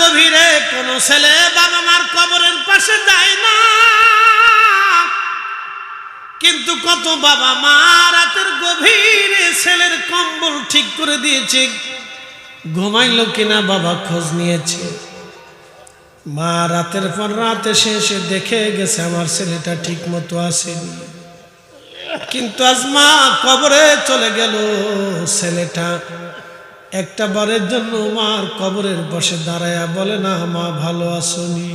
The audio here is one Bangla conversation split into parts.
গভীরে কোন ছেলে বাবা মার কবরের পাশে যায় না, কিন্তু কত বাবা মা রাতের গভীরে ছেলের কম্বল ঠিক করে দিয়েছে, ঘুমাইলো কিনা বাবা খোঁজ নিয়েছে। মা রাতের পর রাত এসে দেখে গেছে আমার ছেলেটা ঠিক মতো আসেনি, কিন্তু আজ মা কবরে চলে গেল, ছেলেটা একটা বারের জন্য মার কবরের পাশে দাঁড়ায়া বলে না মা ভালো আসনি।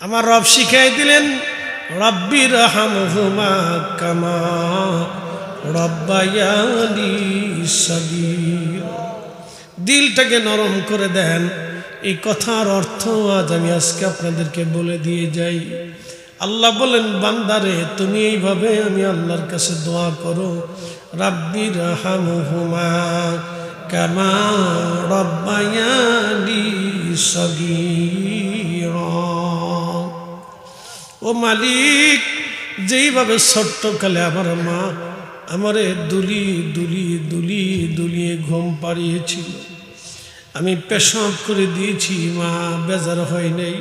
আমার রব শিখাই দিলেন রব্বির হামহুমা কামা রব্বায়ানি সগীরা। দিলটাকে নরম করে দেন। এই কথার অর্থ আজ আমি আজকে আপনাদেরকে বলে দিয়ে যাই। আল্লাহ বলেন বান্দারে তুমি এইভাবে আমি আল্লাহর কাছে দোয়া করো, রাব্বির হামহুমা কামা রব্বায়ানি সগীরা। ও মালিক, যেইভাবে ছোট্টকালে আমার মা আমারে দুলিয়ে ঘুম পাড়িয়েছিল, আমি পেশাব করে দিয়েছি, মা বেজার হয় নাই।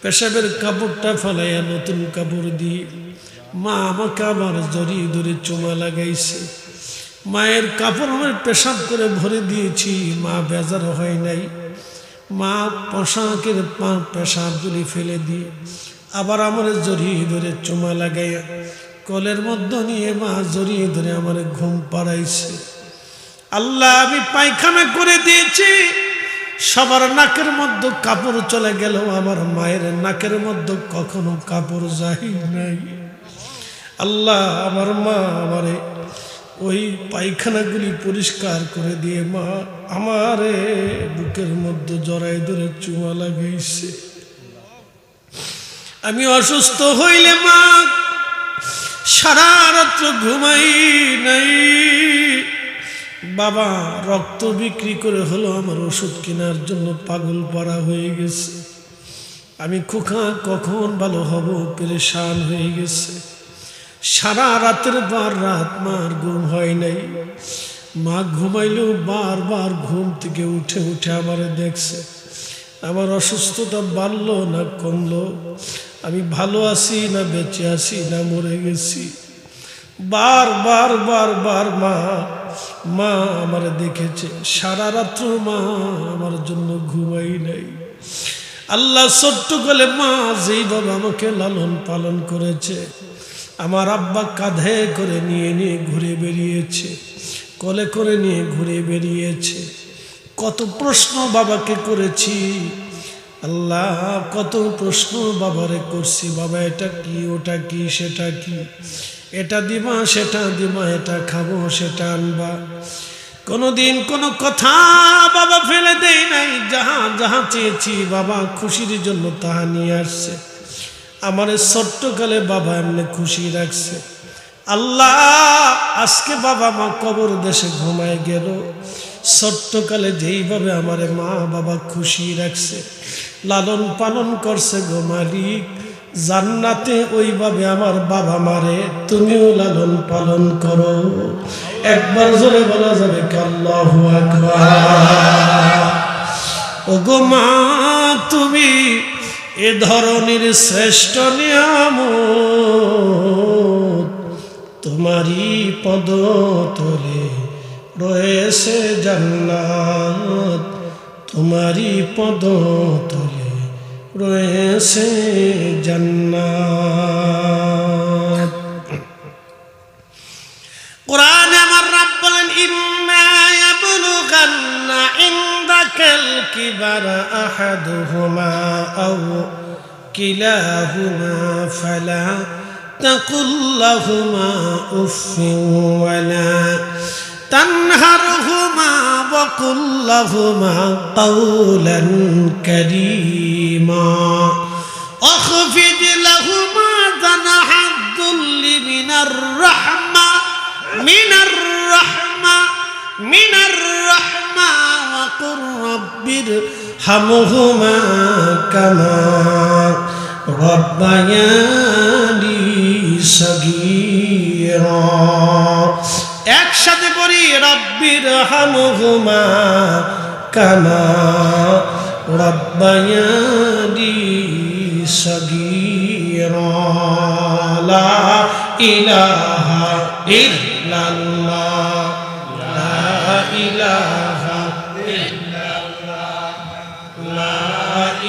পেশাবের কাপড়টা ফেলাইয়া নতুন কাপড় দিয়ে মা আমাকে আবার জড়িয়ে ধরে চুমা লাগাইছে। মায়ের কাপড় আমার পেশাব করে ভরে দিয়েছি, মা বেজার হয় নাই। মা পোশাকের পেশাবগুলি ফেলে দিয়ে আবার আমার জড়িয়ে ধরে চুমা লাগাইয়া কোলের মধ্যে নিয়ে মা জড়িয়ে ধরে আমার ঘুম পাড়াইছে। আল্লাহ আমি পায়খানা করে দিয়েছি, সবার নাকের মধ্যে কাপড় চলে গেল, আমার মায়ের নাকের মধ্যে কখনো কাপড় যায় নাই। আল্লাহ আমার মা আমারে ওই পায়খানাগুলি পরিষ্কার করে দিয়ে মা আমারে বুকের মধ্যে জড়াই ধরে চুমা লাগাইছে। আমি অসুস্থ হইলে মা সারা রাত্র ঘুমাই নাই। বাবা রক্ত বিক্রি করে হলো আমার ওষুধ কেনার জন্য পাগল পাড়া হয়ে গেছে। আমি খোকা কখন ভালো হব পেরেশান হয়ে গেছে। সারা রাতের বার রাত মার ঘুম হয় নাই। মা ঘুমাইলেও বারবার ঘুম থেকে উঠে আমারে দেখছে। আমার অসুস্থতা বাড়লো না কমলো, আমি ভালো আছি না বেঁচে আছি না মরে গেছি, বারবার মা আমারে দেখেছে। সারা রাত্র মা আমার জন্য ঘুমাই নাই। আল্লাহ ছোট্ট কালে মা যেইভাবে আমাকে লালন পালন করেছে, আমার আব্বা কাঁধে করে নিয়ে ঘুরে বেরিয়েছে, কোলে করে নিয়ে ঘুরে বেরিয়েছে। কত প্রশ্ন বাবাকে করেছি আল্লাহ, কত প্রশ্ন বাবারে করছি, বাবা এটা কি, ওটা কি, সেটা কি, এটা দিবা সেটা দিবা, এটা খাবো সেটা আনবা। কোনোদিন কোনো কথা বাবা ফেলে দেই নাই। যাহা চেয়েছি বাবা খুশির জন্য তাহা নিয়ে আসছে। আমার ছোট্টকালে বাবা এমনি খুশি রাখছে। আল্লাহ আজকে বাবা মা কবর দেশে ঘুমায় গেল, ছোট্টকালে যেইভাবে আমারে মা বাবা খুশি রাখছে, লালন পালন করছে গো মালিক, জান্নাতে ওইভাবে আমার বাবা মারে তুমিও লালন পালন করো। একবার জোরে বলা যাবে কি আল্লাহু আকবার। ও গো মা তুমি এ ধরনের শ্রেষ্ঠ নিয়ামত, তোমারই পদতলে রয়েছে জান্নাত, তোমারই পদতলে রয়েছে জান্নাত। কোরআনে আমার রব বলেন ইম্মা ইয়াবলুগান্না ইনদাকাল কিবারা আহাদুহুমা আও কিলাহুমা ফালা তাকুল লাহুমা উফফিন ওয়ালা তানহারহুমা ওয়াকুল লাহুমা কাওলান কারীমা আখফিদ লাহুমা জানাহাদ দুল্লি মিনার রাহমা ওয়াকুর রাব্বির হামহুমা কামা রব্বায়ানি সগীরা। একসাথে পড়ি রব্বির হামহুমা কামা রাব্বায়ানি সগীরা লা ইলাহা ইল্লাল্লাহ লা ইলাহা ইল্লাল্লাহ লা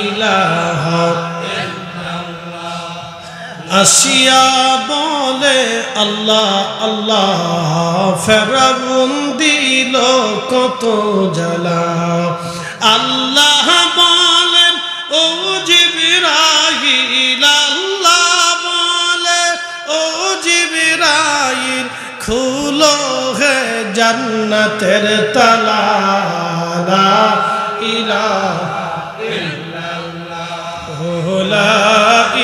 ইলাহা আসিয়া বলে আল্লাহ আল্লাহ ফেরাউন দিল কত জ্বালা আল্লাহ বলেন ও জিবরাইল আল্লাহ বলে ও জিবরাইল খুলো হে জান্নাতের তালা লা ইলাহা ইল্লাল্লাহ লা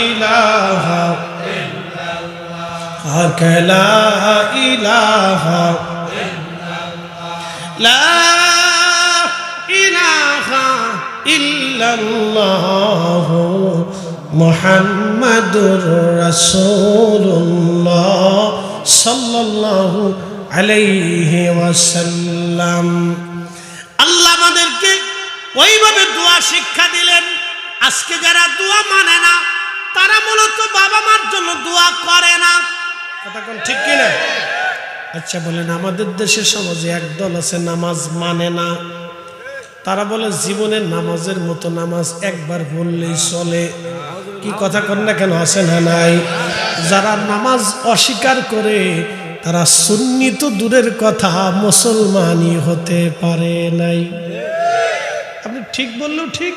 ইলাহা ইল্লাল্লাহ লা ইলাহা ইল্লাল্লাহ লা ইলাহা ইল্লাল্লাহ মুহাম্মাদুর রাসূলুল্লাহ সাল্লাল্লাহু আলাইহি ওয়াসাল্লাম। আল্লাহ আমাদেরকে ওইভাবে দোয়া শিক্ষা দিলেন। আজকে যারা দোয়া মানে না তারা মূলত বাবা মার জন্য দোয়া করে না, কথা কোন ঠিক কিনা? আচ্ছা বলেন, আমাদের দেশের সমাজে একদল আছে নামাজ মানে না। তারা বলে জীবনের নামাজের মতো নামাজ একবার বললেই চলে। কি কথা কন না কেন, আছে না নাই? যারা নামাজ অস্বীকার করে তারা সুন্নি তো দূরের কথা মুসলমানই হতে পারে নাই। আপনি ঠিক বললেও ঠিক,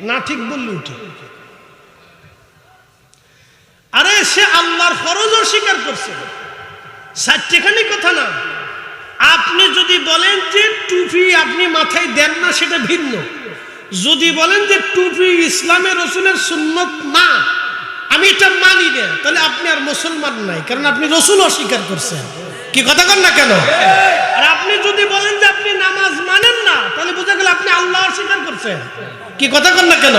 না ঠিক বললেও ঠিক। আরে সে আল্লাহর ফরজ অস্বীকার করছে, সাতটিখানি কথা না। আপনি যদি বলেন যে টুপি আপনি মাথায় দেন না, সেটা ভিন্ন। যদি বলেন যে টুপি ইসলামের রসুলের সুন্নত না, আমি এটা মানি না, তাহলে আপনি আর মুসলমান নাই, কারণ আপনি রসুল অস্বীকার করছেন। কি কথা কন না কেন? আর আপনি যদি বলেন যে আপনি নামাজ মানেন না, তাহলে বোঝা গেল আপনি আল্লাহ অস্বীকার করছেন। কি কথা কন না কেন?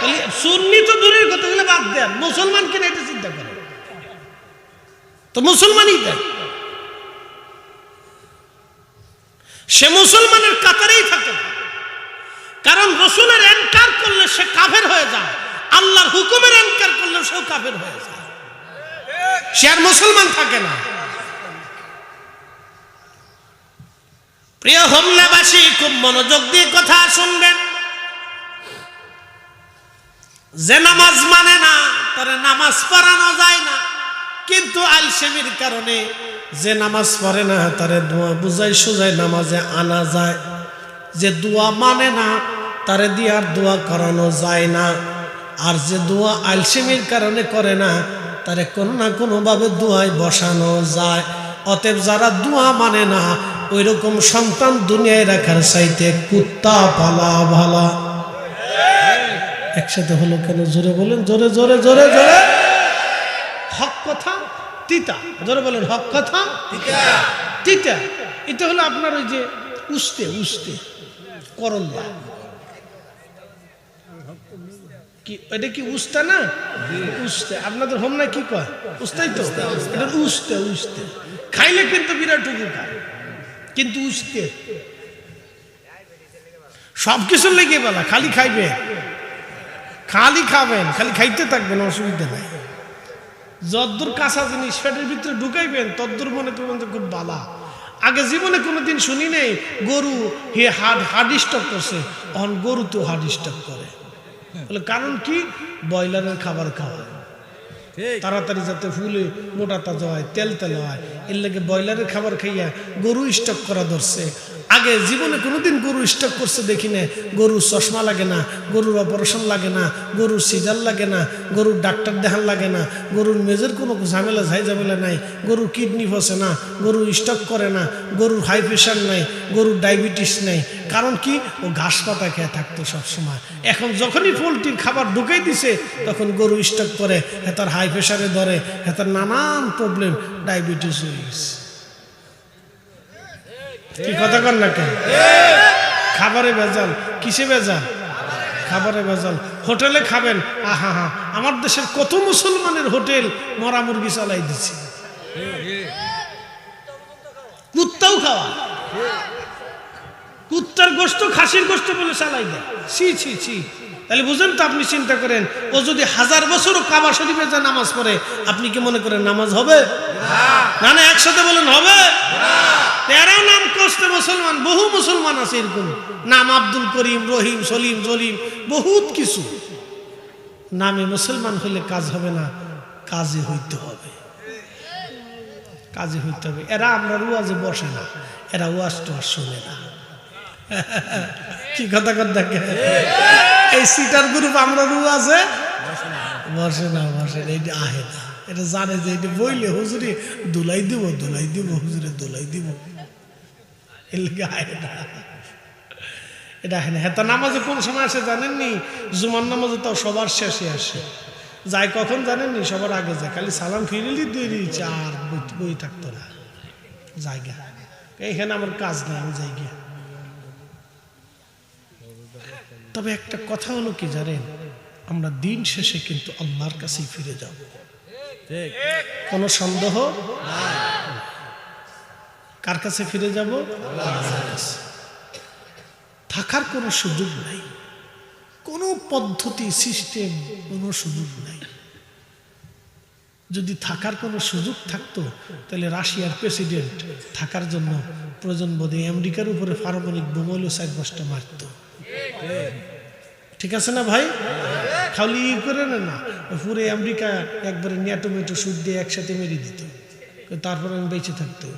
তাহলে সুন্নি তো দূরের কথা, গেলে বাদ দেন, মুসলমান কিনা এটা চিন্তা করেন, তো মুসলমানই দেন। সে মুসলমানের কাতারেই থাকে, কারণ রসুলের এনকার করলে সে কাফের হয়ে যায়, আল্লাহর হুকুমের এনকার করলে সেও কাফের হয়ে যায়, সে আর মুসলমান থাকে না। প্রিয় হোমনাবাসী, খুব মনোযোগ দিয়ে কথা শুনবেন। যে নামাজ মানে না তারে নামাজ পড়ানো যায় না, কিন্তু আলসেমির কারণে যে নামাজ পড়ে না তারে দোয়া বুঝাই সুজাই নামাজে আনা যায়। যে দোয়া মানে না তারে দিয়ে আর দোয়া করানো যায় না। আর যে দোয়া আলসেমির কারণে করে না তারে কোনো না কোনোভাবে দোয়ায় বসানো যায়। অতএব যারা দোয়া মানে না, ওই রকম সন্তান দুনিয়ায় রাখার চাইতে কুত্তা পালা ভালা। একসাথে হলো কেন? জোরে বলেন, জোরে জোরে জোরে জোরে। হক কথা তিতা, জোরে বলেন, হক কথা তিতা। এটা হলো আপনার ওই যে উস্তে উস্তে করল্লা, কি এটা কি উস্তা না? উস্তে। আপনাদের হোম না কি কয়? উস্তাই তো, এটা উস্তে উস্তে। খাইলে কিন্তু বিরাট উপকার, কিন্তু উস্তে সবকিছুর লেগে বলা। খালি খাইবে, খালি খাবেন, খালি খাইতে থাকবেন, অসুবিধা নাই। যদ্দূর কাঁচা জিনিস পেটের ভিতরে ঢুকাইবেন তদ্দূর মনে করবেন যে খুব বালা। আগে জীবনে কোনোদিন শুনি নেই গরু হে হার্ট স্টক করছে, এখন গরু তো হার্ট স্টক করে। বলে কারণ কি? ব্রয়লারের খাবার খাওয়া, তাড়াতাড়ি যাতে ফুলে মোটা তাজা হয়, তেল তেল হয়, এর লাগে ব্রয়লারের খাবার খাইয়া গরু স্টক করা ধরছে। আগে জীবনে কোনোদিন গরু স্টক করছে দেখি না। গরুর চশমা লাগে না, গরুর অপারেশন লাগে না, গরুর সিজার লাগে না, গরুর ডাক্তার দেখান লাগে না, গরুর মেজের কোনো ঝামেলা ঝামেলা নাই, গরুর কিডনি ফসে না, গরু স্টক করে না, গরুর হাই প্রেশার নাই, গরুর ডায়াবেটিস নাই। কারণ কি? ও ঘাস পাতা খেয়ে থাকতো সবসময়। এখন যখনই পোলট্রির খাবার ঢুকাই দিছে তখন গরু স্টক করে, তার হাই প্রেশারে ধরে, তার নানান প্রবলেম, ডায়াবেটিস হয়ে গেছে। কি কথা কন না কেন? খাবারে ভেজাল। কিসে ভেজাল? খাবারে ভেজাল। হোটেলে খাবেন, আহা হা, আমার দেশের কত মুসলমানের হোটেল মরা মুরগি চালাই দিচ্ছে। কুত্তাও খাওয়া, কুত্তার গোশত খাসির গোশত বলে চালাই দেয়। ছি ছি ছি। তাহলে বুঝেন তো, আপনি চিন্তা করেন, ও যদি 1000 বছরও কাবা শরীফে যা নামাজ পড়ে, আপনি কি মনে করেন নামাজ হবে? না না, একসাথে বলেন হবে? 13 নাম কষ্টে মুসলমান, বহু মুসলমান আছে এরকম নাম, আব্দুল করিম, রহিম, সলিম, জলিম, বহুত কিছু নামে মুসলমান হলে কাজ হবে না, কাজে হইতে হবে, কাজে হইতে হবে। এরা আমরা ওয়াজে বসে না, এরা ওয়াজ তো আর শোনে না। কি কথা কথা দেখে এই সিটার গ্রুপ, আমরা ওয়াজে বসে না, বসে না, এটা আহে না। এটা জানে যে এটা বইলে হুজুরে দুলাই দিব, দুলাই দিব, হুজুরে দুলাই দিব, এর লিগে আহে না, এটা আহে না। হেতা নামাজে কোন সময় আসে জানেননি? জুমার নামাজে তাও সবার শেষে আসে, যায় কখন জানেননি? সবার আগে যায়, খালি সালাম ফিরিলি দিয়ে দিয়েছে, আর বই থাকতো না জায়গা। এইখানে আমার কাজ নেই, আমি জায়গা। তবে একটা কথা হলো কি জানেন, আমরা দিন শেষে কিন্তু আল্লাহর কাছেই ফিরে যাব, কোনো সন্দেহ নাই। কার কাছে ফিরে যাব? আল্লাহর কাছে। থাকার কোনো সুযোগ নাই, কোনো পদ্ধতি সিস্টেম, কোনো সুযোগ নাই। যদি থাকার কোনো সুযোগ থাকতো তাহলে রাশিয়ার প্রেসিডেন্ট থাকার জন্য প্রয়োজন বোধে আমেরিকার উপরে পারমাণবিক বোমাইল 4-5টা মারত। ঠিক আছে না ভাই? খালি করে না, পুরো আমেরিকা একবারে নেটো মেটো সুদ দিয়ে একসাথে মেরে দিত, তারপর আমি বেঁচে থাকতো,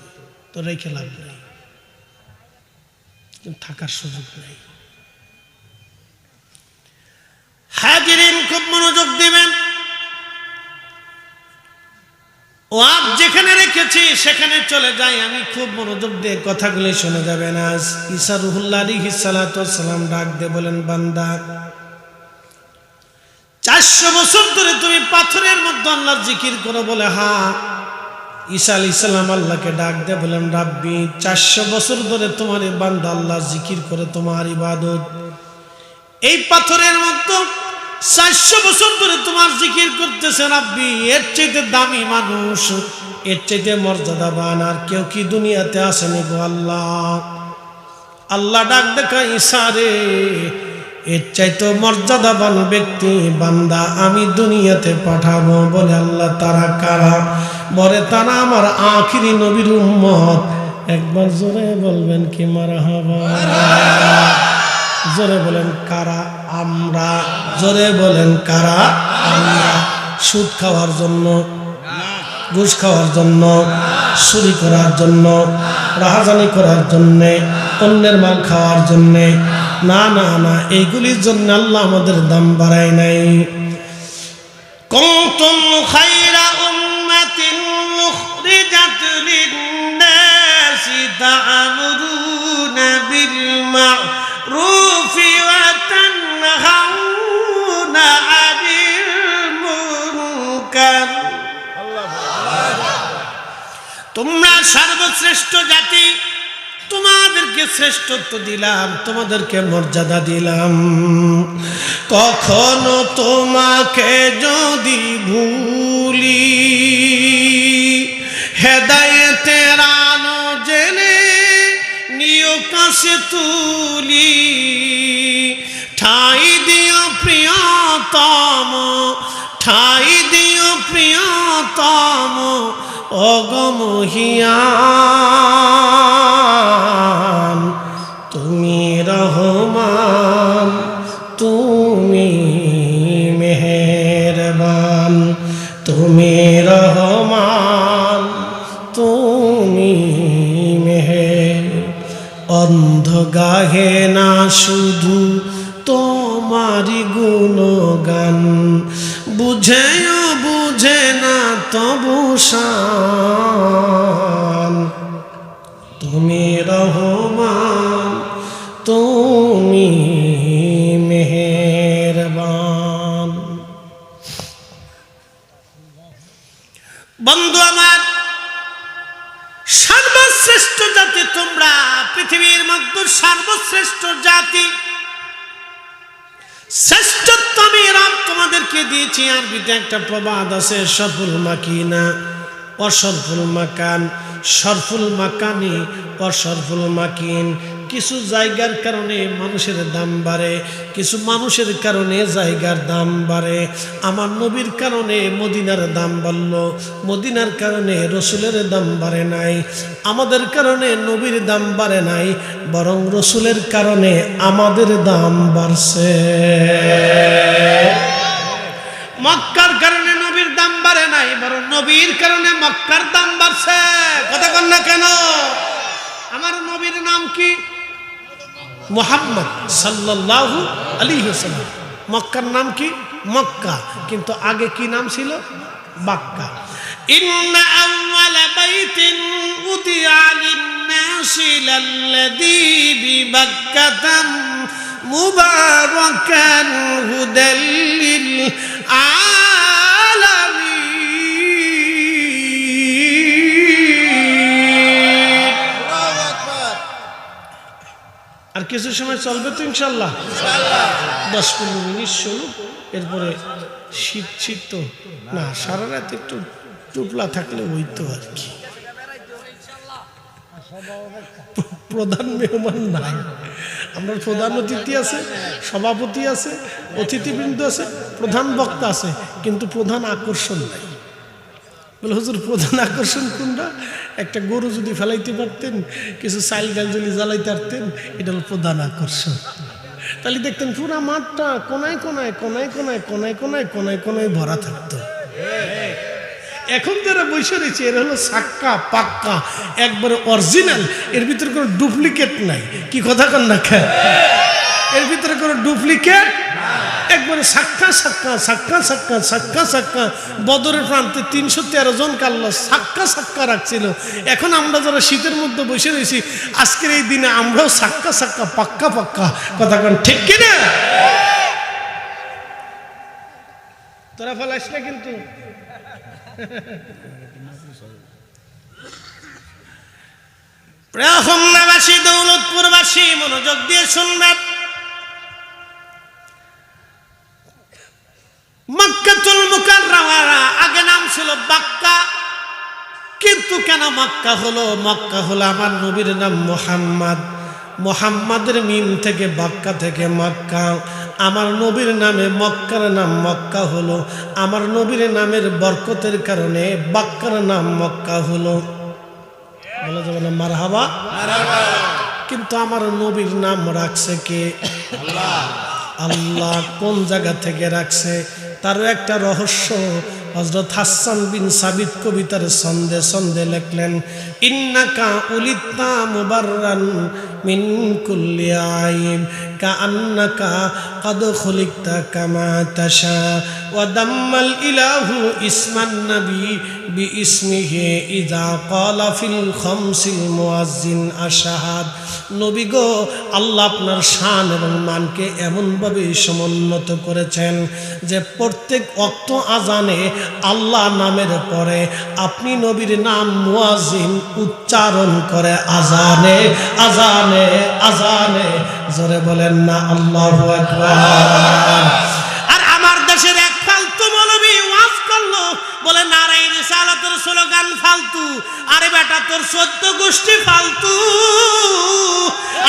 তো রেখে লাভ নেই। থাকার সুযোগ নেই। হাজিরিন, খুব মনোযোগ দিবেন। ওয়াজ যেখানে রেখেছি সেখানে চলে যাই, আমি খুব মনোযোগ দিয়ে কথাগুলো শুনে যাবেন। আজ ঈসা রুহুল্লাহ আলাইহিস সালাতু ওয়াস সালাম ডাক দিয়ে বলেন, বান্দা 400 বছর ধরে তুমি পাথরের মধ্যে আল্লাহর জিকির করো বলে? হ্যাঁ। ঈসা আলাইহিস সালাম আল্লাহকে ডাক দিয়ে বলেন, রাব্বি 400 বছর ধরে তোমার এই বান্দা আল্লাহর জিকির করে, তোমার ইবাদত, এই পাথরের মধ্যে 400 বছর ধরে তোমার জিকির করতেছে রাব্বি। এর চাইতে দামি মানুষ, এর চাইতে মর্যাদাবান আর কেউ কি দুনিয়াতে আসেনি গো আল্লাহ? আল্লাহ ডাক দেখা, ঈসা রে, এর চাইতে মর্যাদাবান ব্যক্তি বান্দা আমি দুনিয়াতে পাঠাবো। বলে আল্লাহ তারা কারা? বলে তারা আমার আখিরি নবীর উম্মত। একবার জোরে বলবেন কি মারহাবা? জোরে বলেন কারা? আমরা। জোরে বলেন কারা? আমরা। সুদ খাওয়ার জন্য, ঘুষ খাওয়ার জন্য, চুরি করার জন্য, রাহাজানি করার জন্যে, অন্যের মাল খাওয়ার জন্যে না, না না, এইগুলির জন্য আল্লাহ আমাদের দাম বাড়ায় নাই। কুনতুম খায়রা উম্মাতিন মুখরিজাত লিন-নাসি তা'মুরুনা বিল মা'রুফি ওয়া তানহাউনা আনিল মুনকার। তোমরা সর্বশ্রেষ্ঠ জাতি, তোমাদেরকে শ্রেষ্ঠত্ব দিলাম, তোমাদেরকে মর্যাদা দিলাম। কখনো তোমাকে যদি ভুলি, হেদায়েতের আলো জেলে নিও কাছে তুলি। ঠাই দিও প্রিয়তম, ঠাই দিও প্রিয়তম, অগমহিয়ান। তুমি রহমান, তুমি মেহেরবান, তুমি রহমান, তুমি মেহের। অন্ধ গাহে না শুধু তোমারি গুণগান, বুঝেও বুঝে না তবু শান। তুমি রহমান, তুমি মেহেরবান। বন্ধু আমার, সর্বশ্রেষ্ঠ জাতি তোমরা, পৃথিবীর মধ্যে সর্বশ্রেষ্ঠ জাতি। শ্রেষ্ঠত্ব আমি রব তোমাদেরকে দিয়েছি। আরবিতে একটা প্রবাদ আছে, সরফুল মাকিনা অসরফুল মাকান, সরফুল মাকানি অসরফুল মাকিন। কিছু জায়গার কারণে মানুষের দাম বাড়ে, কিছু মানুষের কারণে জায়গার দাম বাড়ে। আমার নবীর কারণে মদিনার দাম বাড়ল, মদিনার কারণে রসুলের দাম বাড়ে নাই। আমাদের কারণে নবীর দাম বাড়ে নাই, বরং রসুলের কারণে আমাদের দাম বাড়ছে। মক্কার কারণে নবীর দাম বাড়ে নাই, বরং নবীর কারণে মক্কার দাম বাড়ছে। কথা কন না কেন? আমার নবীর নাম কি? মুহাম্মদ সাল্লাল্লাহু আলাইহি ওয়াসাল্লাম। মক্কার নাম কি? মক্কা, কিন্তু আগে কি নাম ছিল? বাক্কা। ইন্না আউওয়ালা বাইতিন উদিআ লিন-নাসি লাল্লাযী বিবাক্কাতা মুবারাকান হুদাল লিল আলামিন। আর কিছু সময় চলবে তো ইনশাআল্লাহ। 10-15 মিনিট শুনুন, এরপরে শীত শীত তো না, সারা রাত একটু টুপলা থাকলে হইতো আর কি। প্রধান মেহমান নাই, আমরা প্রধান অতিথি আছে, সভাপতি আছে, অতিথিবৃন্দ আছে, প্রধান বক্তা আছে, কিন্তু প্রধান আকর্ষণ নাই। বলে হুজুর প্রধান আকর্ষণ কোনটা? একটা গরু যদি ফেলাইতে পারতেন, কিছু চাইল ডাল যদি জ্বালাইতে পারতেন, এটা হল প্রধান আকর্ষণ। তাহলে দেখতেন পুরা মাঠটা কোনায় কোনায় কোনায় কোনায় কোনায় কোনায় কোনায় কোনায় ভরা থাকতো। এখন যারা বসে রয়েছে এরা হলো সাক্কা পাক্কা, একবারে অরিজিনাল, এর ভিতরে কোনো ডুপ্লিকেট নাই। কি কথা কন না? এর ভিতরে কোনো ডুপ্লিকেট, একবারে সাক্কা সাক্কা সাক্কা সাক্কা সাক্কা সাক্কা। বদরের প্রান্তে 313 জন কাল্লা সাক্কা সাক্কা রাখছিল। এখন আমরা যারা শীতের মধ্যে বসে রয়েছি, আজকের এই দিনে আমরাও সাক্কা সাক্কা পাক্কা পাক্কা। কথা কন ঠিক কিনা? তোরা ফলাইস না কিন্তু। হোমনাবাসী, দৌলতপুরবাসী মনোযোগ দিয়ে শুনবেন। মক্কাতুল মুকাররমা আগে নাম ছিল বাক্কা, কিন্তু কেন মক্কা হলো? মক্কা হলো আমার নবীর নাম মুহাম্মদ, মুহাম্মাদের মিম থেকে বাক্কা থেকে মক্কা। আমার নবীর নামে মক্কার নাম মক্কা হলো, আমার নবীর নামের বরকতের কারণে বাক্কার নাম মক্কা হলো। বলা যাবে না মারহাবা? কিন্তু আমার নবীর নাম রাখছে কে? আল্লাহ। আল্লাহ কোন জায়গা থেকে রাখছে তারও একটা রহস্য। হযরত হাসান বিন সাবিত কবিতার ছন্দে ছন্দে লিখলেন, ইন্নাকা উলিতা মুবাররান মিন কুল্লি আইব কাআন্নাকা কদ খুলিকতা কামা তাশা ওয়া দাম্মাল ইলাহু ইসমান নবী বিইসমিহি ইযা ক্বালা ফিল খামসিল মুয়াজ্জিন আশহাদ। নবী গো, আল্লাহ আপনার শান এবং মানকে এমনভাবে সমুন্নত করেছেন যে প্রত্যেক ওয়াক্ত আজানে আল্লাহ নামের পরে আপনি নবীর নাম মুয়াজ্জিন উচ্চারণ করে আজানে আজানে আজানে। জোরে বলেন না আল্লাহু আকবার। আর আমার দেশের এক ফালতু মৌলবী ওয়াজ করলো, বলে নারে রিসালাতের স্লোগান ফালতু। আরে বেটা, তোর 14 গোষ্ঠী ফালতু,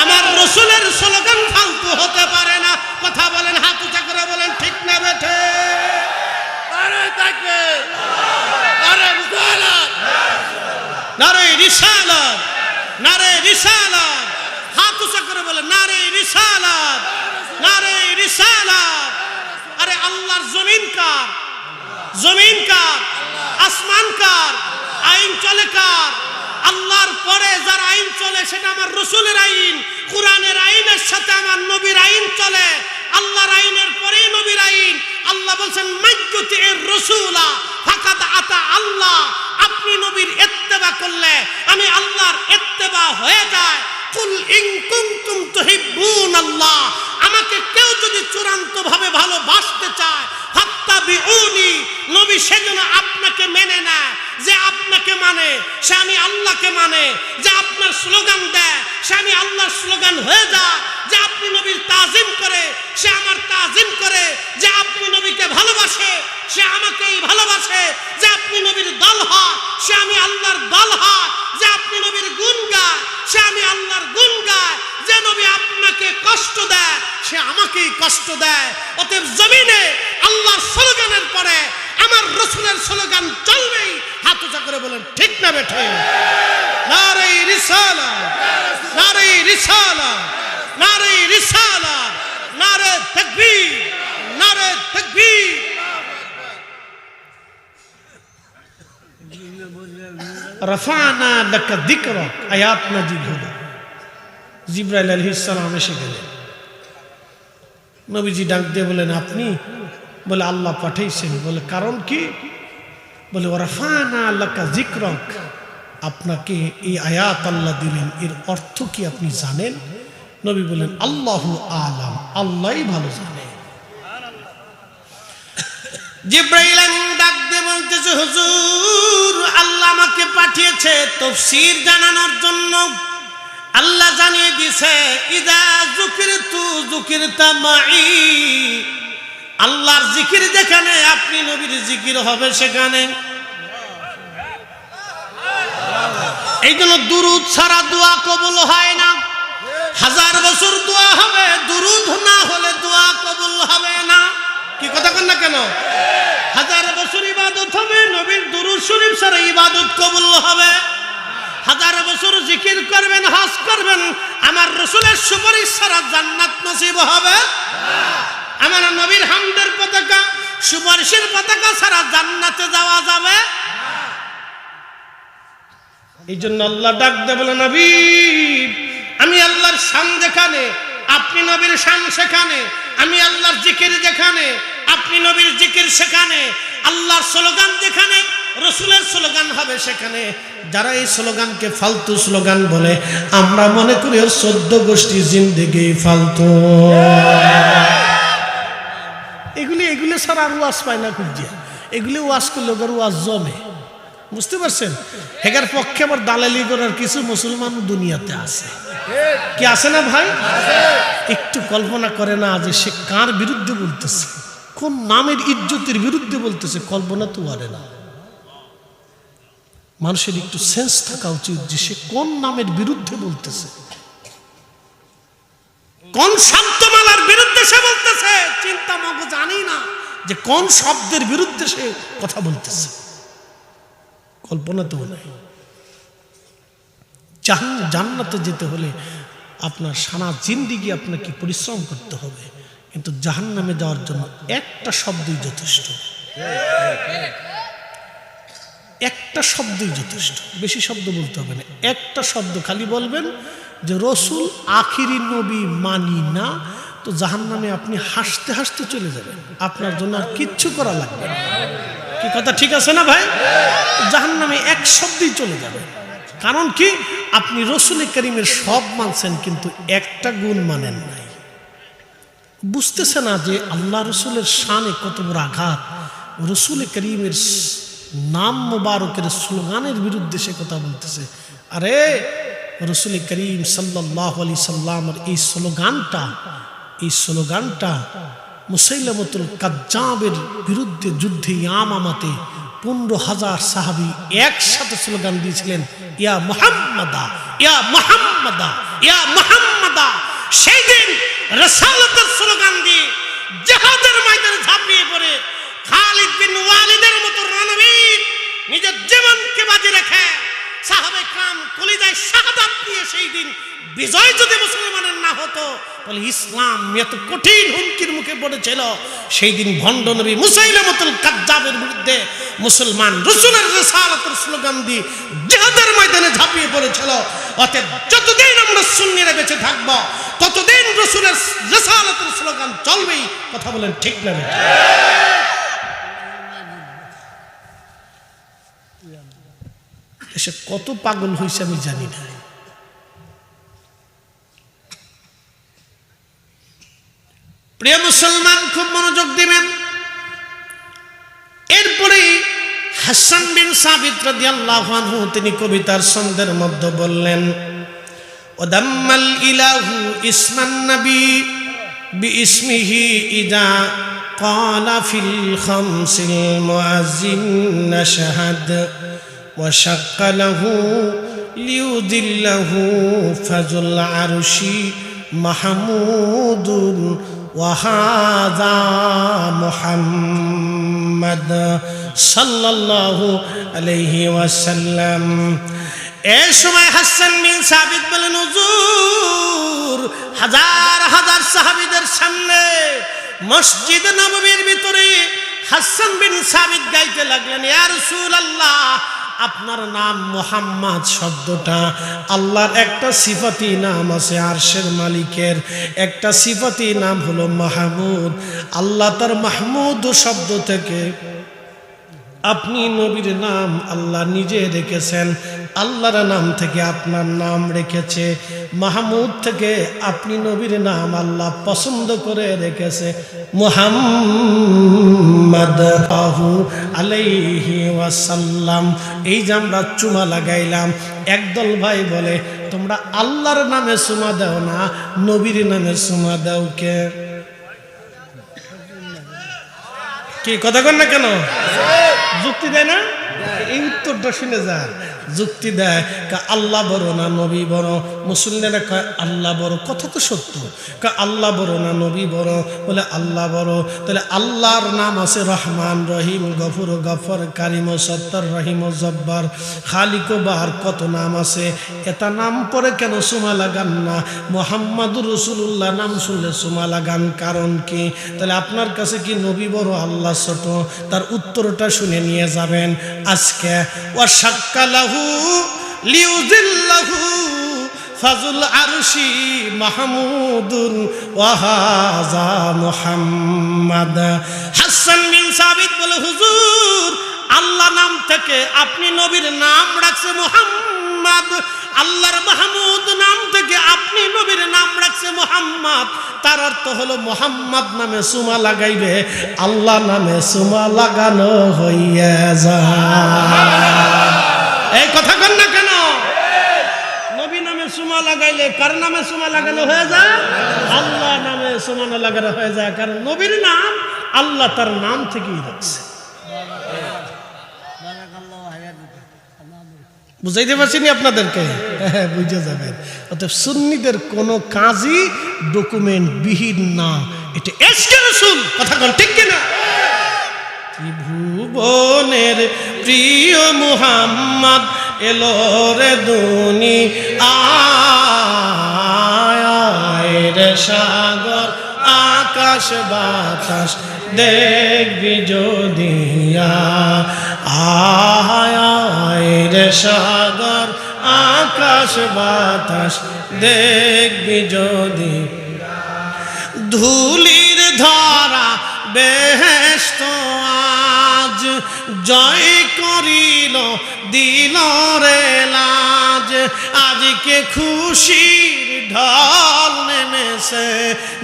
আমার রসুলের স্লোগান ফালতু হতে পারে না। কথা বলেন, হাত উঁচা করে বলেন, ঠিক না বেঠে? নারে তাকবীর, নারে রিসালাত, নারে রিসালাত, নারে রিসালাত। হাত উঁচা করে বলেন নারে রিসালাত, নারে রিসালাত। আরে আল্লাহর জমিন কার? জমিন কার? আসমান কার? আইন চলে কার? আল্লাহর পরে যার আইন চলে সেটা আমার রসুলের আইন। কোরআনের আইনের সাথে আমার নবীর আইন চলে। আল্লাহর আইনের পরেই নবীর আইন। আল্লাহ বলছেন মাইয়ুতির রাসূলা ফাকাদ আতা আল্লাহ। আপনি নবীর ইত্তেবা করলে আমি আল্লাহর ইত্তেবা হয়ে যায়। কুল ইন কুনতুম তুহিব্বুনাল্লাহ, আমাকে কেউ যদি চূড়ান্তভাবে ভালোবাসতে চায় ফাত্তাবিউনি, নবী সেজন্য আপনাকে মেনে নেয়। যে আপনাকে মানে সে আমি আল্লাহকে মানে। যে আপনার স্লোগান দেয় সে আমি আল্লাহর স্লোগান হয়ে যায়। যে আপনি নবীর তাজিম করে সে আমার তাজিম করে। যে আপনি নবীকে ভালোবাসে সে আমাকেই ভালোবাসে। যে আপনি নবীর দল হয় সে আমি আল্লাহর দল হয়। যে আপনি নবীর গুণ গায় সে আমি আল্লাহর গুণ গায়। যে কষ্ট দেয় সে আমাকেই কষ্ট দেয়। অতএব জমিনে আল্লাহর স্লোগানের পরে আমার রাসূলের স্লোগান চলবেই। হাত উঁচা করে বলেন ঠিক না বেঠে? নারে রিসালাত, নারে রিসালাত, নারে রিসালাত, নারে তাকবীর, নারে তাকবীর। রাফা'না লাকা যিকরাক, আয়াত নাজিল হলো। জিবরাইল আলাইহিস সালাম এসে গেলেন। নবীজি ডাক দিয়ে বলেন আপনি? বলে আল্লাহ পাঠাইছেন। বলে কারণ কি? বলে রাফা'না লাকা যিকরাক, আপনাকে এই আয়াত আল্লাহ দিলেন, এর অর্থ কি আপনি জানেন? নবী বলেন আল্লাহু আলাম, আল্লাহই ভালো জানে। জিবরাইল আমিন ডাক দিয়ে বলতেছে হুজুর আল্লাহ আমাকে পাঠিয়েছে তাফসীর জানানোর জন্য। আল্লাহ জানিয়ে দিয়েছে ইদা যুকিরতু যুকিরতা মাই, আল্লাহর জিকির যেখানে আপনি নবীর জিকির হবে সেখানে। এই জন্য দুরুদ ছাড়া দোয়া কবুল হয় না। 1000 বছর দোয়া হবে, দুরুদ না হলে দোয়া কবুল হবে না। কি কথা কন না কেন? 1000 বছর ইবাদত হবে, নবীর দুরুদ শরীফ ছাড়া ইবাদত কবুল হবে। 1000 বছর জিকির করবেন, হজ করবেন, আমার রাসূলের সুপারিশ ছাড়া জান্নাত নসিব হবে না। আমার নবীর হামদের পতাকা, সুপারিশের পতাকা ছাড়া জান্নাতে যাওয়া যাবে না। এই জন্য আল্লাহ ডাক দিয়ে বলে নবী আমি আল্লাহর শান যেখানে আপনি নবীর শান সেখানে, আমি আল্লাহর জিকির যেখানে আপনি নবীর জিকির সেখানে, আল্লাহর স্লোগান যেখানে রাসূলের স্লোগান হবে সেখানে। যারা এই স্লোগানকে ফালতু স্লোগান বলে আমরা মনে করি 14 গোষ্ঠী জিন্দেগি ফালতু। এগুলি ছাড়া আর ওয়াজ পায় না খুঁজিয়া। এগুলি ওয়াজ করলে ওদের ওয়াজ জমে, বুঝতে পারছেন? হেগার পক্ষে আবার দালালি করার কিছু মুসলমান দুনিয়াতে আছে। কি আছে না ভাই? একটু কল্পনা করে না যে সে কার বিরুদ্ধে বলতেছে, কোন নামের ইজ্জতের বিরুদ্ধে বলতেছে, কল্পনা তো পারে না। মানুষের একটু সেন্স থাকা উচিত যে সে কোন নামের বিরুদ্ধে বলতেছে, কোন শব্দমালার বিরুদ্ধে সে বলতেছে। চিন্তা মগ জানি না যে কোন শব্দের বিরুদ্ধে সে কথা বলতেছে, কল্পনা তো নাই। জান্নাতে যেতে হলে আপনার সারা জিন্দেগি আপনাকে পরিশ্রম করতে হবে, কিন্তু জাহান্নামে যাওয়ার জন্য একটা শব্দই যথেষ্ট। একটা শব্দই যথেষ্ট, বেশি শব্দ বলতে হবে না। একটা শব্দ খালি বলবেন যে রসুল আখিরি নবী মানি না, তো জাহান্নামে আপনি হাসতে হাসতে চলে যাবেন, আপনার জন্য আর কিচ্ছু করা লাগবে না। কি কথা ঠিক আছে না ভাই? জাহান্নামে এক শব্দেই চলে যাবে। কারণ কি? আপনি রসুল করিমের সব মানছেন কিন্তু একটা গুণ মানেন নাই। বুঝতেছে না যে আল্লাহ রসুলের শানে কত বড় আঘাত। রসুল করিমের নাম মোবারকের স্লোগানের বিরুদ্ধে সে কথা বলতেছে। আরে রসুল করিম সাল্লাল্লাহু আলাইহি সাল্লামের এই স্লোগানটা মুসাইলামতুল কাজ্জাবের বিরুদ্ধে যুদ্ধে ইয়ামামাতে 15,000 সাহাবী একসাথে স্লোগান দিয়েছিলেন ইয়া মুহাম্মাদা, ইয়া মুহাম্মাদা, ইয়া মুহাম্মাদা। সেই দিন রাসালাতের স্লোগান দিয়ে জিহাদের ময়দানে ঝাঁপিয়ে পড়ে খালিদ বিন ওয়ালিদের মতো রণবীর নিজের জীবনকে বাজি রেখে সাহাবে کرام কলিজায় শাহাদাত দিয়ে সেই দিন বিজয় যদি মুসলমানের না হতো তাহলে ইসলাম এত কঠিন হুমকির মুখে পড়েছিল। সেই দিন ভণ্ড নবী মুসাইলামতুল কাজ্জাবের বিরুদ্ধে মুসলমান রাসূলের রিসালাতের স্লোগান দিয়ে জিহাদের ময়দানে ঝাঁপিয়ে পড়েছিল। অতএব যতদিন আমরা সুন্নিরা বেঁচে থাকব ততদিন রাসূলের রিসালাতের স্লোগান চলবেই। কথা বলেন ঠিক না? এসে কত পাগল হয়েছে আমি জানি না। প্রিয় মুসলমান খুব মনোযোগ দিবেন। এরপরে হাসান বিন সাবিত রাদিয়াল্লাহু আনহু তিনি কবিতার ছন্দের মধ্যে বললেন ওদাম্মাল ইলাহু ইসমান নবী বিইসমিহি ইদা ক্বালা ফিল খামসিল মুআজ্জিন নাশহাদ وشق له ليذله فذو العرش মাহমুদুন ওয়া হাযা মুহাম্মদ সাল্লাল্লাহু আলাইহি ওয়াসাল্লাম। এই সময় হাসান বিন সাবিত বলেন, হুজুর, হাজার হাজার সাহাবীদের সামনে মসজিদ নববীর ভিতরে হাসান বিন সাবিত গাইতে লাগলেন, ইয়া রাসূলুল্লাহ, আপনার নাম মুহাম্মদ শব্দটা আল্লাহর একটা সিফাতি নাম আছে, আরশের মালিকের একটা সিফাতি নাম হলো মাহমুদ। আল্লাহ তার মাহমুদ শব্দ থেকে আপনি নবীর নাম আল্লাহ নিজে রেখেছেন, আল্লাহর নাম থেকে আপনার নাম রেখেছে, মাহমুদ থেকে আপনি নবীর নাম আল্লাহ পছন্দ করে রেখেছে মুহাম্মদ আলাইহি ওয়াসাল্লাম। এই যে আমরা চুমা লাগাইলাম, একদল ভাই বলে তোমরা আল্লাহর নামে চুমা দাও না, নবীর নামে চুমা দাও কে? কি কথা কন না কেন? যুক্তি দেয় না? এই উত্তরটা শুনে যান। যুক্তি দেয়, আল্লাহ বড় না নবী বড়? মুসলিমেরা কয় আল্লাহ বড়। কথা তো সত্য। আল্লাহ বড় না নবী বড়? বলে আল্লাহ বড়। তাহলে আল্লাহর নাম আছে রহমান, রহিম, গফুর, গফর, কারিম, সত্তর, রহিম, জব্বার, খালিক, বাহার, কত নাম আছে। এটা নাম পরে কেন সুমা লাগান না? মুহাম্মাদুর রাসূলুল্লাহ নাম শুনলে সুমা লাগান, কারণ কি? তাহলে আপনার কাছে কি নবী বড় আল্লাহ ছোট? তার উত্তরটা শুনে নিয়ে যাবেন আজকে। ওয়া শাক্কালাহু লিউযিল্লাহু ফাজুল আরশি মাহমুদুন ওয়া হাযা মুহাম্মদ। হাসান বিন সাবিত বলে, হুজুর, আল্লাহ নাম থেকে আপনি নবীর নাম রাখছে মুহাম্মদ, আল্লাহর মাহমুদ নাম থেকে আপনি নবীর নাম রাখছে মুহাম্মদ। তার অর্থ হলো মুহাম্মদ নামে সুমা লাগাইবে, আল্লাহ নামে সুমা লাগানো হইয়া যায়। এই কথা কন না কেন? নবী নামে সুমা লাগাইলে কার নামে সুমা লাগানো হয়ে যায়? আল্লাহ নামে সুমা লাগানো হয়ে যায়, কারণ নবীর নাম আল্লাহ তার নাম থেকেই রাখছে। বুঝাইতে পারছিনি আপনাদেরকে? হ্যাঁ, বুঝে যাবেন। অতএব সুন্নিদের কোনো কাজই ডকুমেন্ট বিহীন না, এটা এশকে রাসূল। কথা বল ঠিক কিনা? ত্রিভুবনের প্রিয় মুহাম্মদ এলো রে দুনিয়ায়, রে সাগর আকাশ বাতাস দেখবি যদিয়া, আয় রে সাগর আকাশ বাতাস দেখবি যদি, ধুলির ধরা বেহেশত আজ জয় করিল দিল রে লাজ, আজকে খুশির ঢল নেমেছে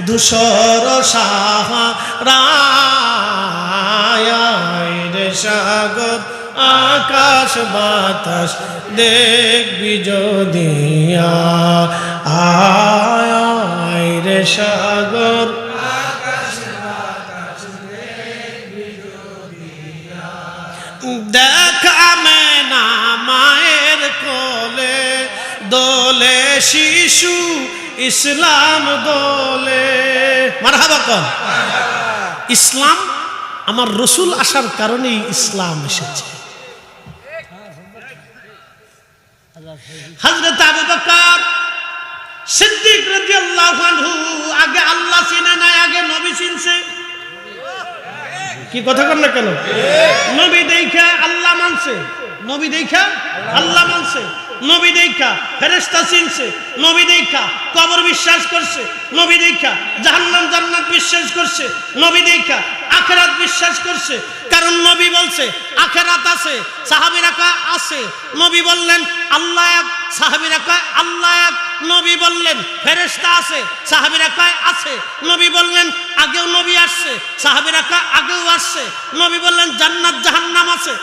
ধূসর সাহারায়, রে সাগর আকাশ বাতাস দেখবি যদিয়া, আয় রে সাগর আকাশ বাতাস দেখবি যদিয়া, দেখা মেনা মায়ের কোলে দোলে শিশু ইসলাম দোলে। মারহাবা কন। ইসলাম আমার রসুল আসার কারণেই ইসলাম এসেছে। হযরত আবু বকর সিদ্দিক রাদিয়াল্লাহু আনহু আগে আল্লাহ চিনে নাই, আগে নবী চিনছে। কি কথা কর না কেন? নবী দেখা আল্লাহ মানছে, নবী দেখা আল্লাহ মানছে, নবী দেখা ফেরেশতা চিনছে, নবী দেখা কবর বিশ্বাস করছে, নবী দেখা জাহান্নাম জান্নাত বিশ্বাস করছে, নবী দেখা আখিরাত বিশ্বাস করছে। কারণ নবী বলছে আখিরাত আছে, সাহাবীরা কয় আছে। নবী বললেন আল্লাহ এক, সাহাবীরা কয় আল্লাহ এক। নবী বললেন ফেরেশতা আছে, সাহাবীরা কয় আছে। নবী বললেন আগেও নবী আসছে, সাহাবীরা কয় আগেও আসছে। নবী বললেন জান্নাত জাহান্নাম আছে,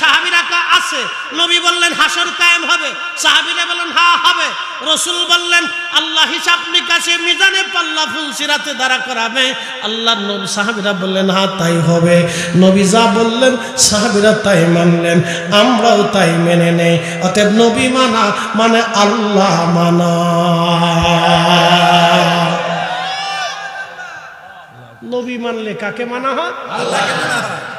সাহাবীরা কয় আছে। নবী বললেন হাসর কায়েম হবে, সাহাবীরা বললেন হ্যাঁ হবে। রাসূল বললেন আল্লাহ হিসাব নিকাশে মিজানে পাল্লা ফুলসিরাতে দাঁড়া করাবে, আল্লাহর নবী সাহাবীরা বললেন হ্যাঁ তাই হবে। নবী যা বললেন সাহাবীরা তাই মানলেন, আমরাও তাই মেনে নেই। অতএব নবী মানা মানে আল্লাহ মানা। নবী মানলে কাকে মানা হয়? আল্লাহকে মানা হয়।